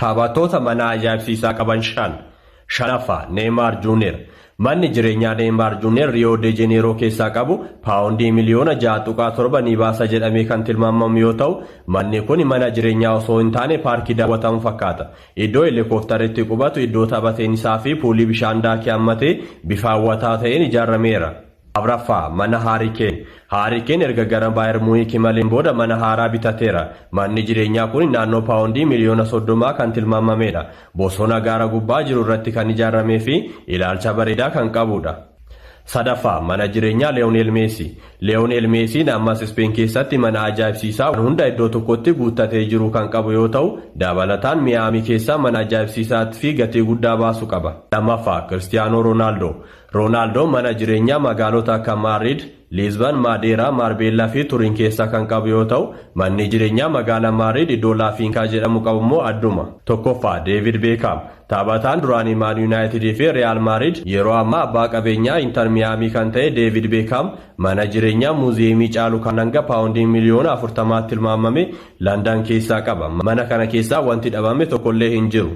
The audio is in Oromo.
Taphattoota mana ajaa'ibsiisaa qaban shanaffaa Neymar Junior. Manni jireenyaa Neymar Junior Rio de Janeiro keessaa qabu paawundii miliyoona 6.7 ni baasa jedhamee kan tilmaamamu yoo ta'u, manni kun mana jireenyaa osoo hin taane paarkii daawwatamu fakkaata. Iddoo helikooftaritti qubatu, iddoo taphateen isaa fi puulii bishaan daakii hammatee bifa hawwataa ta'een ijaarameera. Afraffaa mana Harikeen erga gara Baayern Munich maleen booda mana haaraa bitateera. Manni jireenyaa kun naannoo paawundii miliyoona 30 kan tilmaamamedha. Bosona gaara gubbaa jiru irratti kan ijaaramee fi ilaalcha bareedaa kan qabudha. Sadaffaa mana jireenyaa Lionel Messi ammas Spain keessatti mana ajaa'ibsiisaa hunda iddoo tokkotti guuttatee jiru kan qabu yoo ta'u, dabalataan Miami keessaa mana ajaa'ibsiisaatti fi gatii guddaa baasu qaba. Lammaffaa Cristiano Ronaldo mana jireenyaa magaalota akka Madrid, Lisbon, Madeira, Marbella fi Turin keessaa kan qabu yoo ta'u, manni jireenyaa magaalaa Madrid iddoo La Finca jedhamu qabu immoo adduma. Tokkoffaa David Beckham. Taphataan duraanii Man United fi Real Madrid yeroo ammaa abbaa qabeenyaa Inter Miami kan ta'e David Beckham mana jireenyaa muuziyeemii caalu kan hanga paawundii miliyoona 40 tilmaamame London keessaa qaba. Mana kana keessaa wanti dhabame tokkollee hin jiru.